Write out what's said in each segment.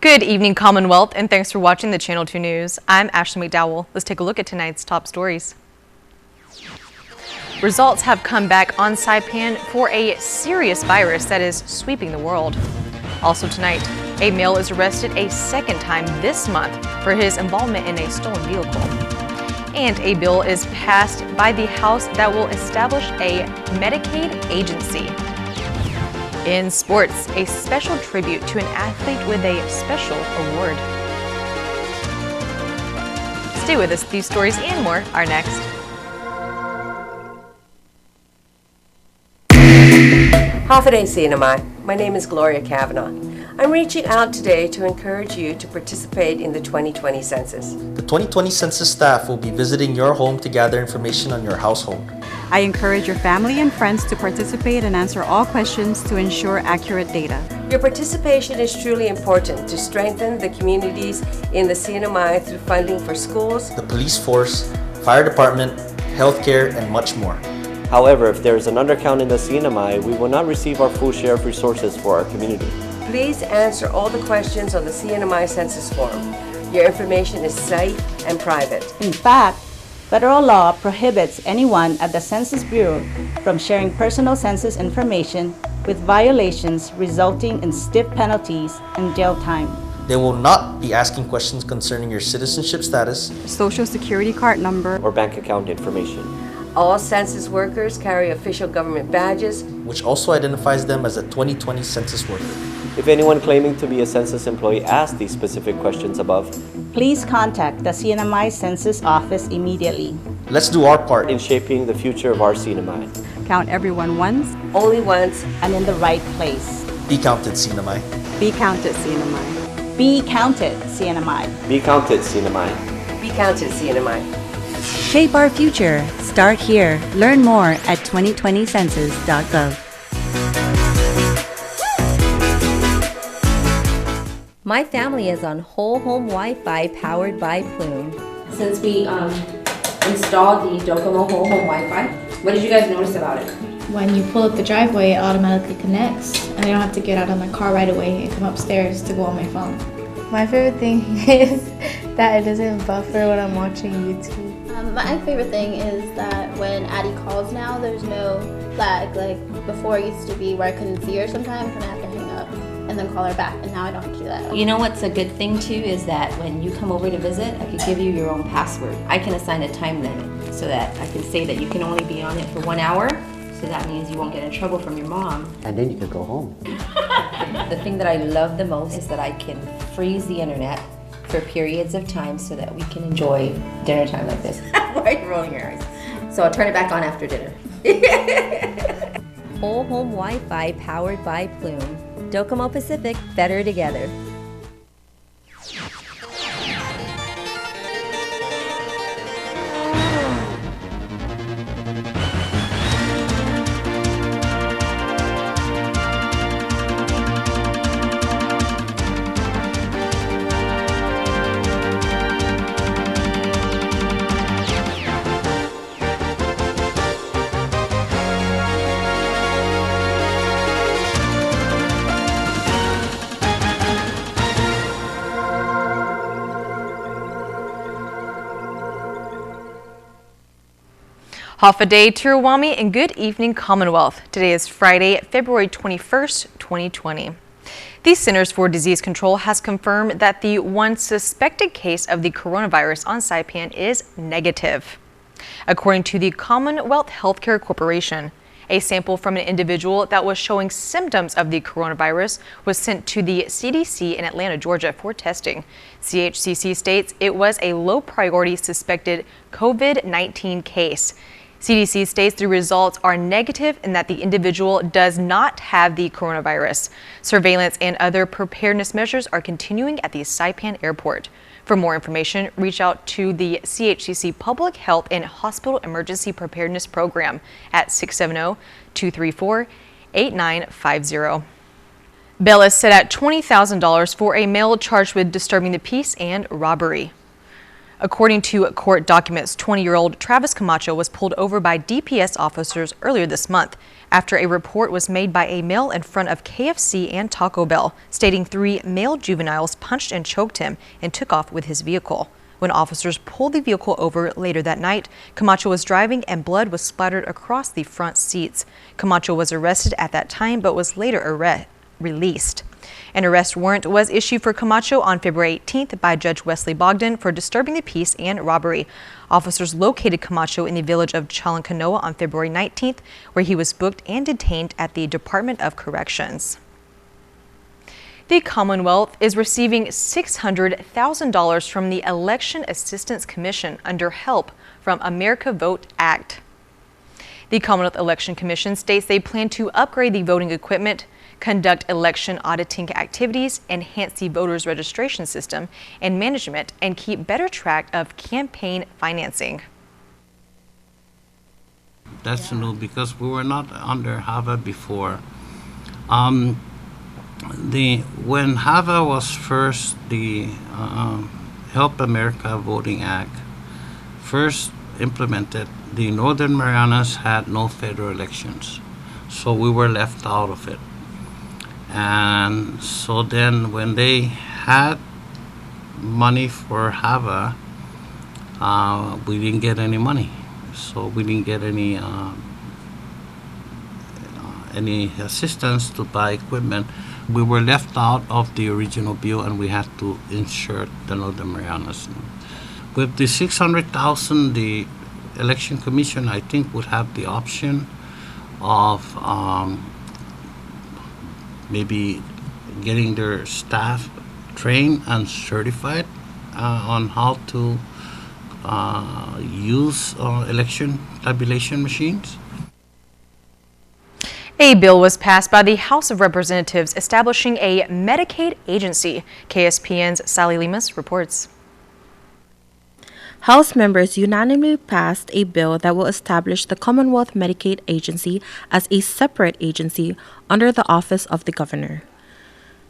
Good evening, Commonwealth, and thanks for watching the Channel 2 News. I'm Ashley McDowell. Let's take a look at tonight's top stories. Results have come back on Saipan for a serious virus that is sweeping the world. Also tonight, a male is arrested a second time this month for his involvement in a stolen vehicle. And a bill is passed by the House that will establish a Medicaid agency. In sports, a special tribute to an athlete with a special award. Stay with us. These stories and more are next. Hafa CNMI. My name is Gloria Kavanaugh. I'm reaching out today to encourage you to participate in the 2020 census. The 2020 census staff will be visiting your home to gather information on your household. I encourage your family and friends to participate and answer all questions to ensure accurate data. Your participation is truly important to strengthen the communities in the CNMI through funding for schools, the police force, fire department, healthcare, and much more. However, if there is an undercount in the CNMI, we will not receive our full share of resources for our community. Please answer all the questions on the CNMI census form. Your information is safe and private. In fact, federal law prohibits anyone at the Census Bureau from sharing personal census information with violations resulting in stiff penalties and jail time. They will not be asking questions concerning your citizenship status, Social Security card number, or bank account information. All census workers carry official government badges, which also identifies them as a 2020 census worker. If anyone claiming to be a census employee asks these specific questions above, please contact the CNMI Census Office immediately. Let's do our part in shaping the future of our CNMI. Count everyone once, only once, and in the right place. Be counted, CNMI. Be counted, CNMI. Be counted, CNMI. Be counted, CNMI. Be counted, CNMI. Shape our future. Start here. Learn more at 2020census.gov. My family is on whole home Wi-Fi powered by Plume. Since we installed the Docomo whole home Wi-Fi, what did you guys notice about it? When you pull up the driveway, it automatically connects, and I don't have to get out of my car right away and come upstairs to go on my phone. My favorite thing is that it doesn't buffer when I'm watching YouTube. My favorite thing is that when Addie calls now, there's no lag. Like before it used to be where I couldn't see her sometimes and I have to hang up and then call her back, and now I don't have to do that. You know what's a good thing too is that when you come over to visit, I could give you your own password. I can assign a time limit so that I can say that you can only be on it for 1 hour, so that means you won't get in trouble from your mom. And then you could go home. The thing that I love the most is that I can freeze the internet for periods of time so that we can enjoy dinner time like this. Right, rolling your eyes. So I'll turn it back on after dinner. Whole home Wi-Fi powered by Plume. Docomo Pacific, better together. Hafa Day to Ruwami and good evening, Commonwealth. Today is Friday, February 21st, 2020. The Centers for Disease Control has confirmed that the one suspected case of the coronavirus on Saipan is negative. According to the Commonwealth Healthcare Corporation, a sample from an individual that was showing symptoms of the coronavirus was sent to the CDC in Atlanta, Georgia for testing. CHCC states it was a low-priority suspected COVID-19 case. CDC states the results are negative and that the individual does not have the coronavirus. Surveillance and other preparedness measures are continuing at the Saipan Airport. For more information, reach out to the CHCC Public Health and Hospital Emergency Preparedness Program at 670-234-8950. Bail is set at $20,000 for a male charged with disturbing the peace and robbery. According to court documents, 20-year-old Travis Camacho was pulled over by DPS officers earlier this month after a report was made by a male in front of KFC and Taco Bell, stating 3 male juveniles punched and choked him and took off with his vehicle. When officers pulled the vehicle over later that night, Camacho was driving and blood was splattered across the front seats. Camacho was arrested at that time but was later released. An arrest warrant was issued for Camacho on February 18th by Judge Wesley Bogdan for disturbing the peace and robbery. Officers located Camacho in the village of Chalancanoa on February 19th, where he was booked and detained at the Department of Corrections. The Commonwealth is receiving $600,000 from the Election Assistance Commission under Help from America Vote Act. The Commonwealth Election Commission states they plan to upgrade the voting equipment, conduct election auditing activities, enhance the voters' registration system and management, and keep better track of campaign financing. That's new because we were not under HAVA before. When HAVA was first, the Help America Voting Act first implemented, the Northern Marianas had no federal elections, so we were left out of it. And so then when they had money for HAVA, we didn't get any money. So we didn't get any assistance to buy equipment. We were left out of the original bill and we had to insure the Northern Marianas. With the $600,000, the Election Commission, I think, would have the option of maybe getting their staff trained and certified on how to use election tabulation machines. A bill was passed by the House of Representatives establishing a Medicaid agency. KSPN's Sally Lemus reports. House members unanimously passed a bill that will establish the Commonwealth Medicaid Agency as a separate agency under the Office of the Governor.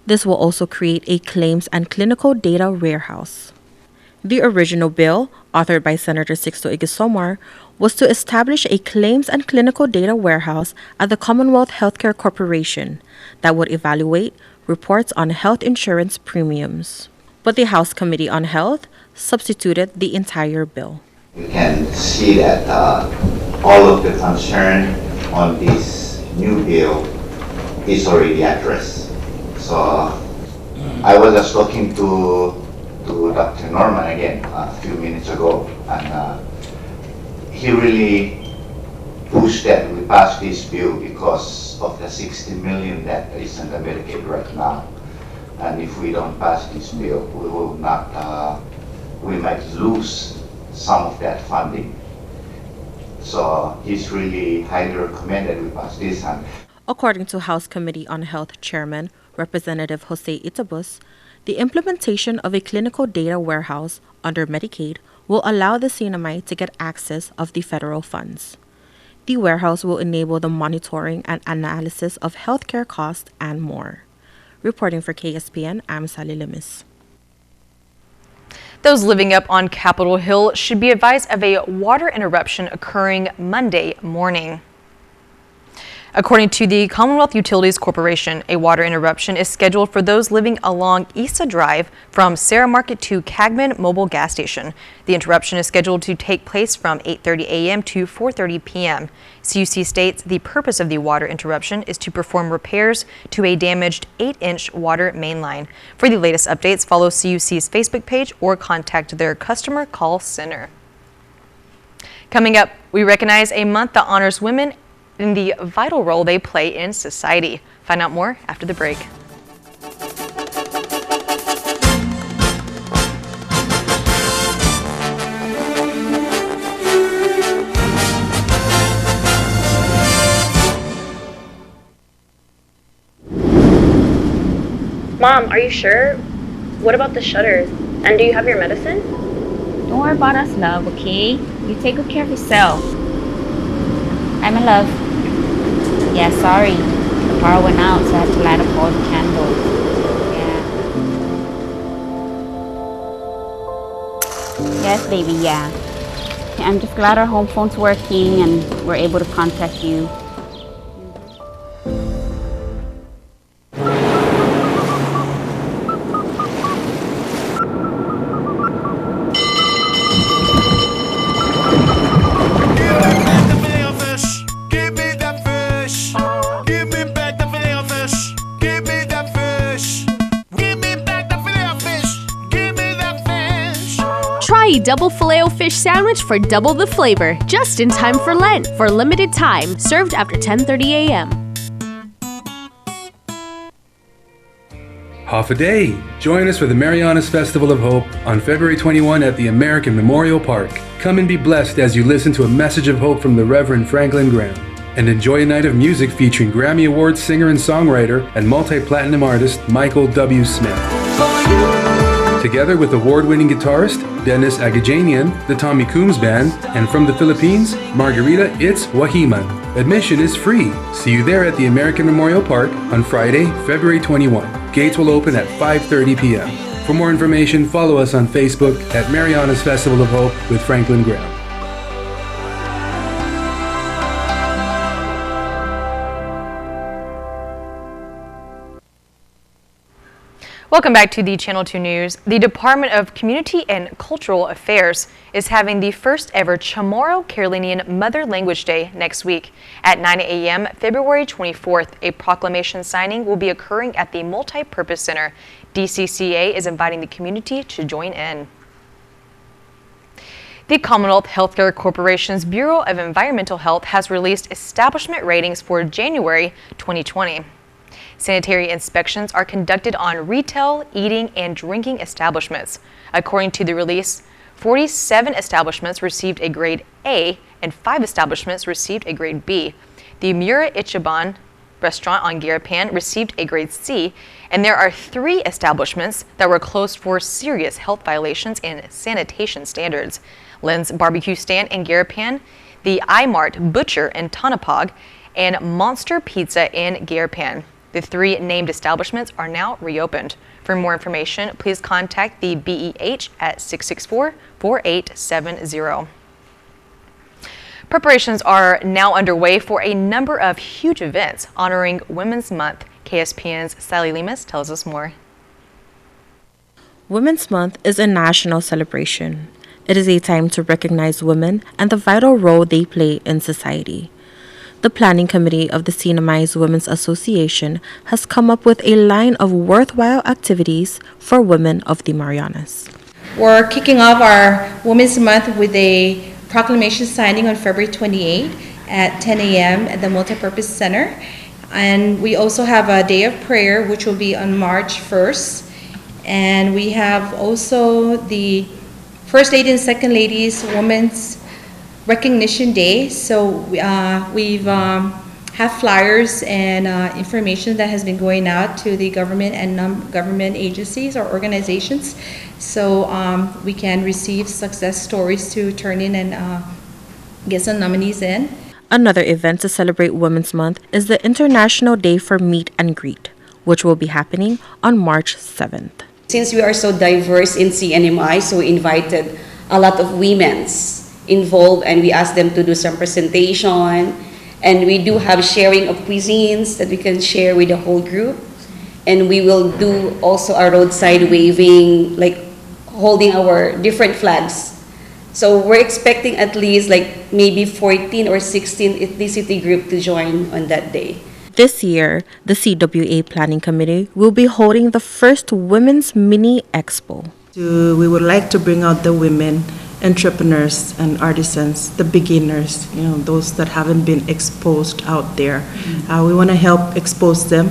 This will also create a claims and clinical data warehouse. The original bill, authored by Senator Sixto Igasomar, was to establish a claims and clinical data warehouse at the Commonwealth Healthcare Corporation that would evaluate reports on health insurance premiums. But the House Committee on Health substituted the entire bill. You can see that all of the concern on this new bill is already addressed. So I was just talking to Dr. Norman again a few minutes ago, and he really pushed that we pass this bill because of the $60 million that is in the Medicaid right now. And if we don't pass this bill, we will not, we might lose some of that funding. So he's really highly recommended we pass this. And according to House Committee on Health Chairman Representative Jose Itabus, the implementation of a clinical data warehouse under Medicaid will allow the CNMI to get access of the federal funds. The warehouse will enable the monitoring and analysis of healthcare costs and more. Reporting for KSPN, I'm Sally Lemus. Those living up on Capitol Hill should be advised of a water interruption occurring Monday morning. According to the Commonwealth Utilities Corporation, a water interruption is scheduled for those living along Issa Drive from Sarah Market to Cagman Mobile Gas Station. The interruption is scheduled to take place from 8:30 a.m. to 4:30 p.m. CUC states the purpose of the water interruption is to perform repairs to a damaged 8-inch water main line. For the latest updates, follow CUC's Facebook page or contact their customer call center. Coming up, we recognize a month that honors women in the vital role they play in society. Find out more after the break. Mom, are you sure? What about the shutters? And do you have your medicine? Don't worry about us, love, okay? You take good care of yourself. I'm in love. Yeah, sorry. The power went out, so I had to light up all the candles. Yes, baby, yeah. I'm just glad our home phone's working and we're able to contact you. Try a double Filet-O-Fish sandwich for double the flavor, just in time for Lent, for a limited time, served after 10:30 a.m. Half a day. Join us for the Marianas Festival of Hope on February 21 at the American Memorial Park. Come and be blessed as you listen to a message of hope from the Reverend Franklin Graham. And enjoy a night of music featuring Grammy Award singer and songwriter and multi-platinum artist Michael W. Smith. Together with award-winning guitarist Dennis Agajanian, the Tommy Coombs Band, and from the Philippines, Margarita It's Wahiman. Admission is free. See you there at the American Memorial Park on Friday, February 21. Gates will open at 5:30 p.m. For more information, follow us on Facebook at Marianas Festival of Hope with Franklin Graham. Welcome back to the Channel 2 News. The Department of Community and Cultural Affairs is having the first ever Chamorro Carolinian Mother Language Day next week. At 9 a.m. February 24th, a proclamation signing will be occurring at the Multi-Purpose Center. DCCA is inviting the community to join in. The Commonwealth Healthcare Corporation's Bureau of Environmental Health has released establishment ratings for January 2020. Sanitary inspections are conducted on retail, eating, and drinking establishments. According to the release, 47 establishments received a grade A and 5 establishments received a grade B. The Mura Ichiban restaurant on Garapan received a grade C, and there are 3 establishments that were closed for serious health violations and sanitation standards. Lynn's Barbecue Stand in Garapan, the iMart Butcher in Tonopog, and Monster Pizza in Garapan. The 3 named establishments are now reopened. For more information, please contact the BEH at 664-4870. Preparations are now underway for a number of huge events honoring Women's Month. KSPN's Sally Lemus tells us more. Women's Month is a national celebration. It is a time to recognize women and the vital role they play in society. The planning committee of the CNMI's Women's Association has come up with a line of worthwhile activities for women of the Marianas. We're kicking off our Women's Month with a proclamation signing on February 28 at 10 a.m. at the Multipurpose Center. And we also have a day of prayer, which will be on March 1st. And we have also the First Lady and Second Ladies Women's Recognition Day. So we've have flyers and information that has been going out to the government and non-government agencies or organizations, so we can receive success stories to turn in and get some nominees in. Another event to celebrate Women's Month is the International Day for Meet and Greet, which will be happening on March 7th. Since we are so diverse in CNMI, so we invited a lot of women's involved, and we asked them to do some presentation, and we do have sharing of cuisines that we can share with the whole group, and we will do also a roadside waving, like holding our different flags. So we're expecting at least like maybe 14 or 16 ethnicity group to join on that day. This year, the CWA Planning Committee will be holding the first Women's Mini Expo. We would like to bring out the women entrepreneurs and artisans, the beginners, those that haven't been exposed out there. We want to help expose them.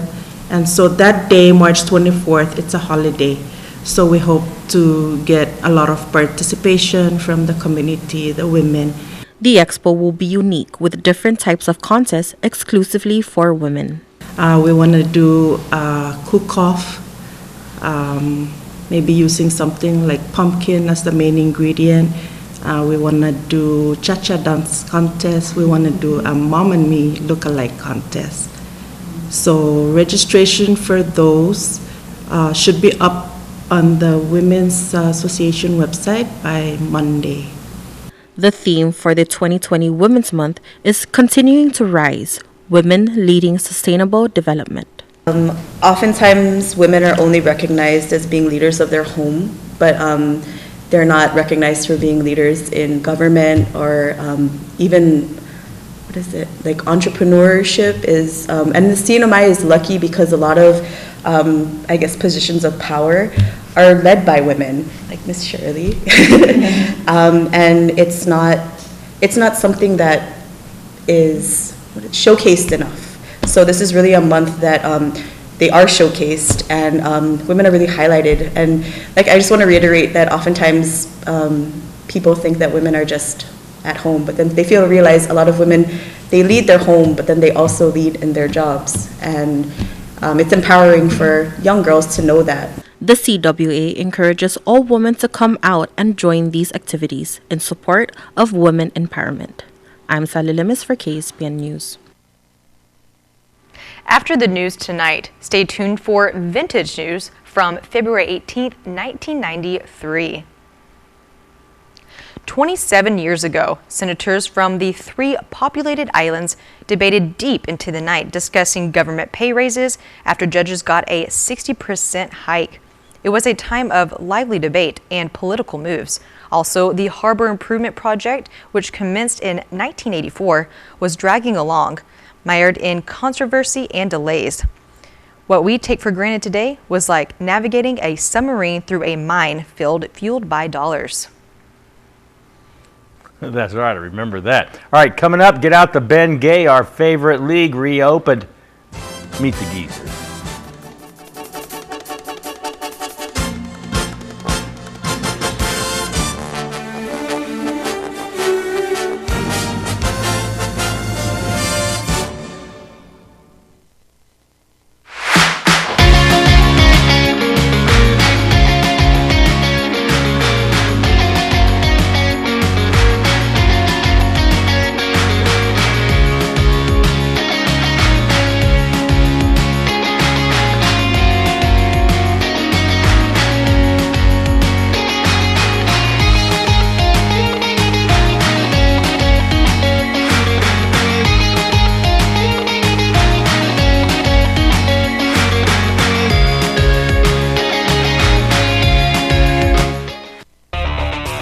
And so that day, March 24th, it's a holiday. So we hope to get a lot of participation from the community, the women. The expo will be unique with different types of contests exclusively for women. We want to do a cook-off, maybe using something like pumpkin as the main ingredient. We want to do cha-cha dance contest. We want to do a mom and me look-alike contest. So registration for those should be up on the Women's Association website by Monday. The theme for the 2020 Women's Month is Continuing to Rise, Women Leading Sustainable Development. Oftentimes, women are only recognized as being leaders of their home, but they're not recognized for being leaders in government or even, like entrepreneurship is, and the CNMI is lucky because a lot of, positions of power are led by women, like Miss Shirley. And it's not something that is showcased enough. So this is really a month that they are showcased and women are really highlighted. And I just want to reiterate that oftentimes people think that women are just at home, but then they fail to realize a lot of women, they lead their home, but then they also lead in their jobs. And it's empowering for young girls to know that. The CWA encourages all women to come out and join these activities in support of women empowerment. I'm Sally Limis for KSPN News. After the news tonight, stay tuned for vintage news from February 18th, 1993. 27 years ago, senators from the 3 populated islands debated deep into the night discussing government pay raises after judges got a 60% hike. It was a time of lively debate and political moves. Also, the Harbor Improvement Project, which commenced in 1984, was dragging along, mired in controversy and delays. What we take for granted today was like navigating a submarine through a mine fueled by dollars. That's right, I remember that. All right, coming up, get out the Ben Gay, our favorite league reopened. Meet the Geezers.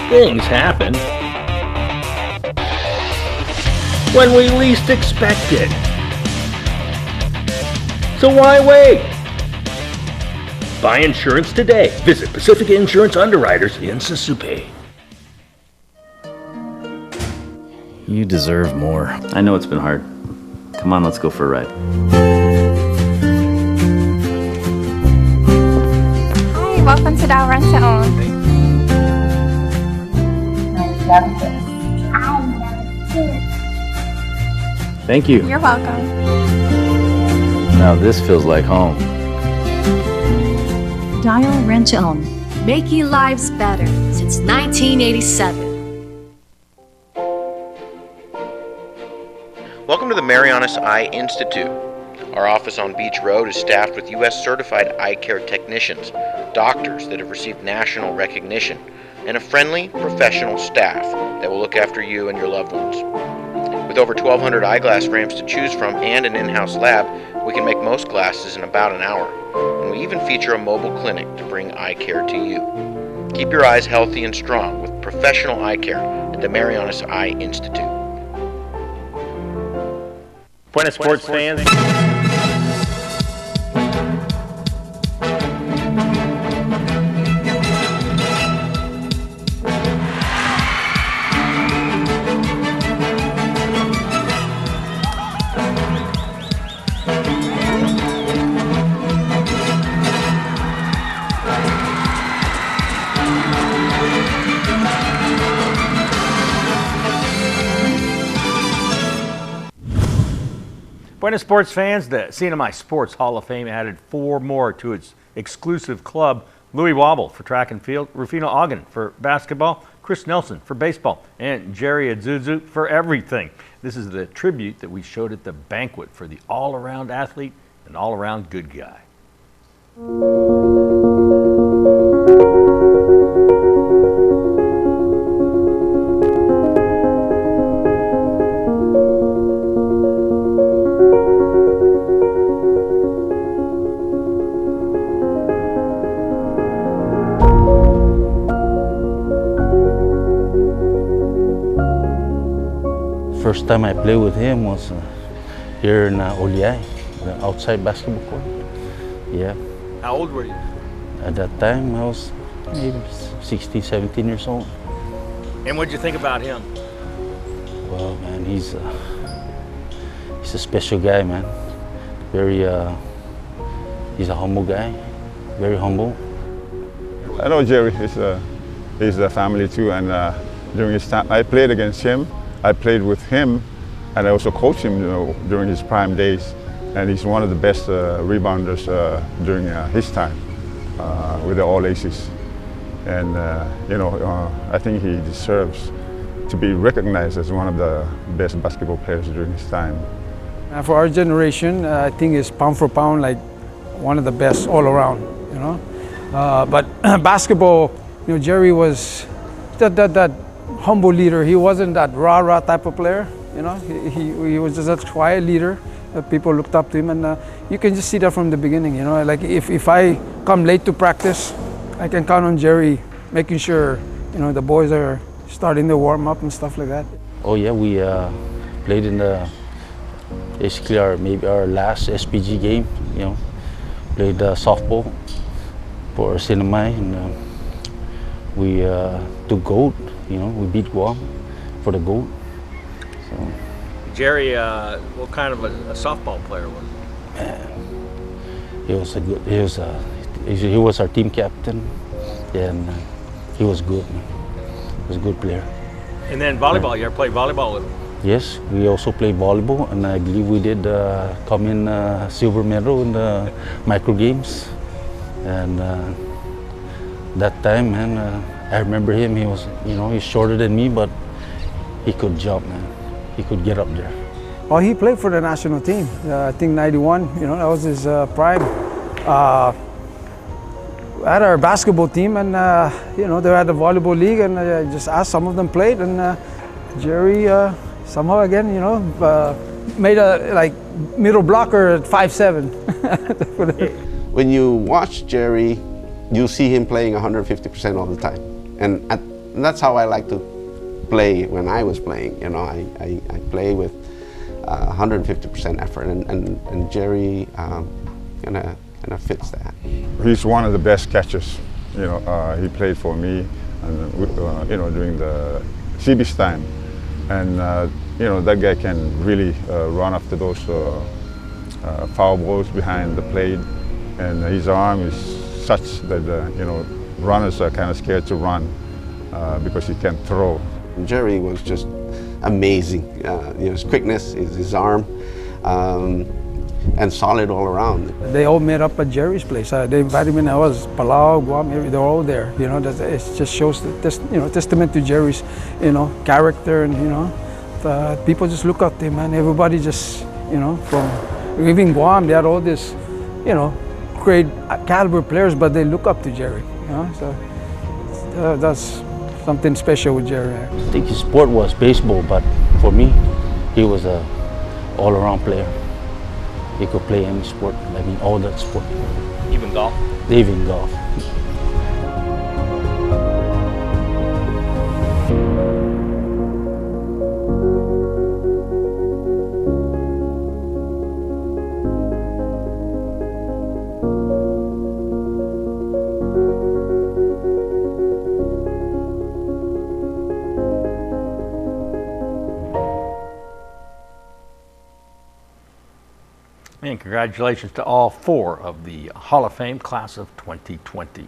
Things happen when we least expect it. So why wait? Buy insurance today. Visit Pacific Insurance Underwriters in Susupe. You deserve more. I know it's been hard. Come on, let's go for a ride. Hi, welcome to Dow Rent to Own. Thank you. You're welcome. Now this feels like home. Dial Rent to Own. Making lives better since 1987. Welcome to the Marianas Eye Institute. Our office on Beach Road is staffed with U.S. certified eye care technicians, doctors that have received national recognition, and a friendly, professional staff that will look after you and your loved ones. With over 1,200 eyeglass frames to choose from and an in-house lab, we can make most glasses in about an hour. And we even feature a mobile clinic to bring eye care to you. Keep your eyes healthy and strong with professional eye care at the Marianas Eye Institute. Buenas sports fans. Buenas sports fans, the CNMI Sports Hall of Fame added 4 more to its exclusive club. Louis Wobble for track and field, Rufino Ogden for basketball, Chris Nelson for baseball, and Jerry Adzuzu for everything. This is the tribute that we showed at the banquet for the all-around athlete and all-around good guy. First time I played with him was here in Oliai, the outside basketball court. Yeah. How old were you? At that time, I was maybe 16, 17 years old. And what'd you think about him? Well, man, he's a special guy, man. Very, he's a humble guy, very humble. I know Jerry. He's a family too, and during his time, I played against him. I played with him, and I also coached him, during his prime days. And he's one of the best rebounders during his time with the All Aces. And I think he deserves to be recognized as one of the best basketball players during his time. For our generation, I think he's pound for pound like one of the best all around, But basketball, Jerry was that humble leader. He wasn't that rah-rah type of player, He was just a quiet leader. People looked up to him, and you can just see that from the beginning, Like if I come late to practice, I can count on Jerry making sure, the boys are starting to warm up and stuff like that. Oh yeah, we played in basically our last SPG game, Played softball for Sinamai, and we took gold, we beat Guam for the gold. So. Jerry, what kind of a softball player was he? He was our team captain, and he was good. He was a good player. And then volleyball, you ever played volleyball with him? Yes, we also played volleyball, and I believe we did come in silver medal in the micro games. And that time, man, I remember him. He was, he's shorter than me, but he could jump, man. He could get up there. Oh, he played for the national team. I think '91. That was his prime. At our basketball team, and they had a volleyball league, and I just asked. Some of them played, and Jerry somehow again, made a middle blocker at 5'7". When you watch Jerry, you see him playing 150% all the time, and that's how I like to play when I was playing. I play with 150% effort, and Jerry kind of fits that. He's one of the best catchers. He played for me, and during the CB's time, and that guy can really run after those foul balls behind the plate, and his arm is such that runners are kind of scared to run because he can throw. Jerry was just amazing. His quickness, his arm, and solid all around. They all met up at Jerry's place. They invited me, and I was Palau, Guam, they're all there. It just shows that testament to Jerry's, character, and people just look up to him, and everybody just, from even Guam, they had all this, great caliber players, but they look up to Jerry. So that's something special with Jerry. I think his sport was baseball, but for me, he was a all-around player. He could play any sport, all that sport. Even golf? Even golf. And congratulations to all 4 of the Hall of Fame class of 2020.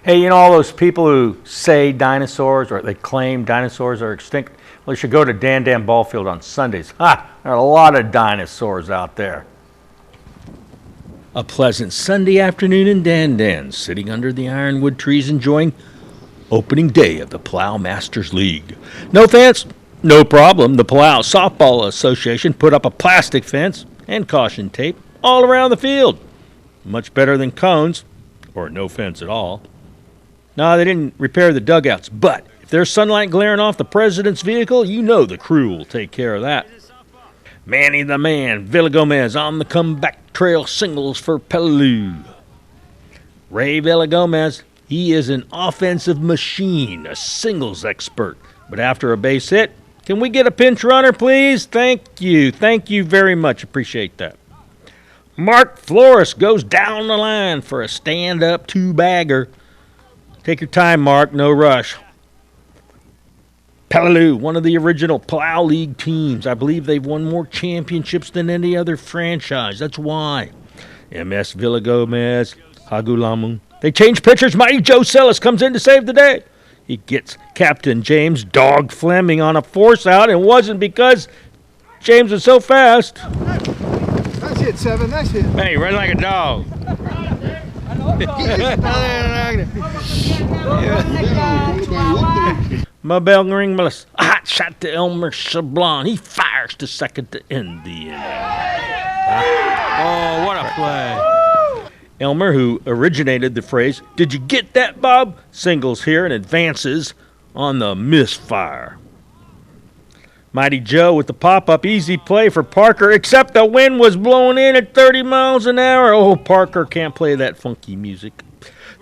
Hey, all those people who say dinosaurs or they claim dinosaurs are extinct, well, you should go to Dan Dan Ball Field on Sundays. There are a lot of dinosaurs out there. A pleasant Sunday afternoon in Dan Dan, sitting under the ironwood trees enjoying opening day of the Plow Masters League. No fence? No problem. The Plow Softball Association put up a plastic fence and caution tape all around the field. Much better than cones, or no fence at all. No, they didn't repair the dugouts, but if there's sunlight glaring off the president's vehicle, the crew will take care of that. Manny the Man, Villagomez on the comeback trail singles for Peleliu. Ray Villagomez, he is an offensive machine, a singles expert, but after a base hit, Can we get a pinch runner, please? Thank you. Thank you very much. Appreciate that. Mark Flores goes down the line for a stand-up two-bagger. Take your time, Mark. No rush. Peleliu, one of the original Plow League teams. I believe they've won more championships than any other franchise. That's why. MS Villagomez, Hagulamu. They change pitchers. Mighty Joe Sellis comes in to save the day. He gets Captain James Dog Fleming on a force out. It wasn't because James was so fast. That's it, Seven. That's it. Hey, run like a dog. My bell ring, Melissa. A hot shot to Elmer Sablon. He fires to second to end the inning. Oh, what a play. Elmer, who originated the phrase, "Did you get that, Bob?" singles here and advances on the misfire. Mighty Joe with the pop-up, easy play for Parker, except the wind was blowing in at 30 miles an hour. Oh, Parker can't play that funky music.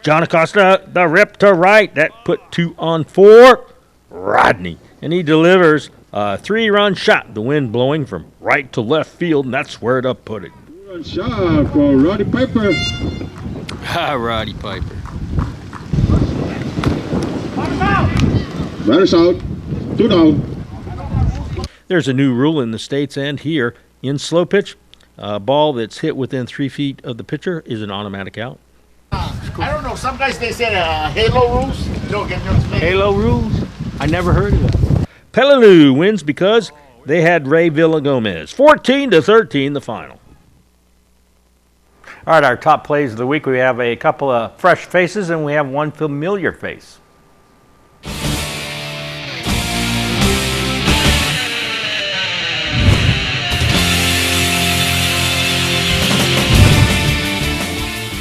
John Acosta, the rip to right. That put 2 on 4. Rodney, and he delivers a 3-run shot. The wind blowing from right to left field, and that's where to put it. Shot for Roddy Piper. Roddy Piper. Batters out. 2 down. There's a new rule in the States and here. In slow pitch, a ball that's hit within 3 feet of the pitcher is an automatic out. I don't know. Some guys, they said halo rules. Halo rules? I never heard of that. Peleliu wins because they had Ray Villagomez. 14-13 the final. All right, our top plays of the week. We have a couple of fresh faces and we have one familiar face.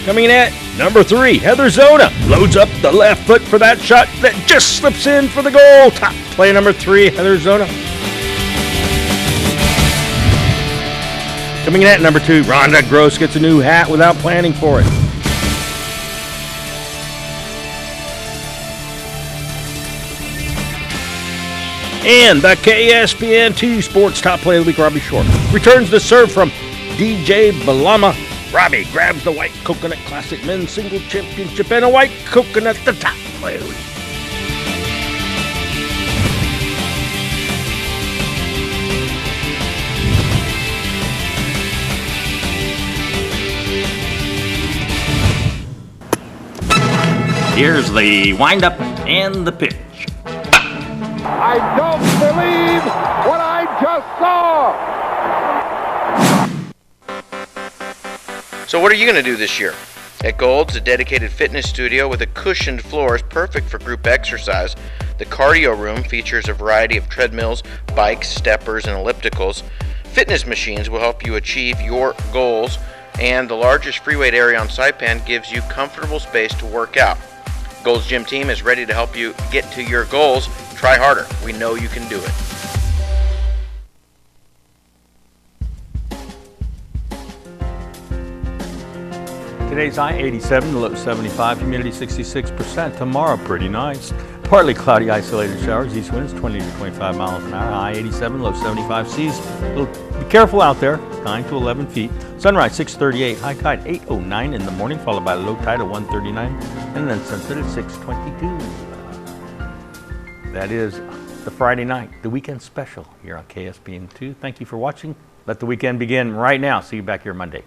Coming in at number 3, Heather Zona loads up the left foot for that shot that just slips in for the goal. Top play number 3, Heather Zona. Coming in at number 2, Rhonda Gross gets a new hat without planning for it. And the KSPN2 Sports Top Play of the Week, Robbie Short, returns the serve from DJ Balama. Robbie grabs the White Coconut Classic Men's Single Championship and a White Coconut, the top play of the week. Here's the windup and the pitch. I don't believe what I just saw. So what are you going to do this year? At Gold's, a dedicated fitness studio with a cushioned floor is perfect for group exercise. The cardio room features a variety of treadmills, bikes, steppers, and ellipticals. Fitness machines will help you achieve your goals, and the largest free weight area on Saipan gives you comfortable space to work out. Gold's Gym Team is ready to help you get to your goals. Try harder. We know you can do it. Today's high 87, low 75, humidity 66%. Tomorrow, pretty nice. Partly cloudy, isolated showers, east winds 20 to 25 miles an hour. High 87, low 75 seas. Be careful out there, 9 to 11 feet. Sunrise 6:38, high tide 8:09 in the morning, followed by a low tide of 1:39, and then sunset at 6:22. That is the Friday night, the weekend special here on KSPN2. Thank you for watching. Let the weekend begin right now. See you back here Monday.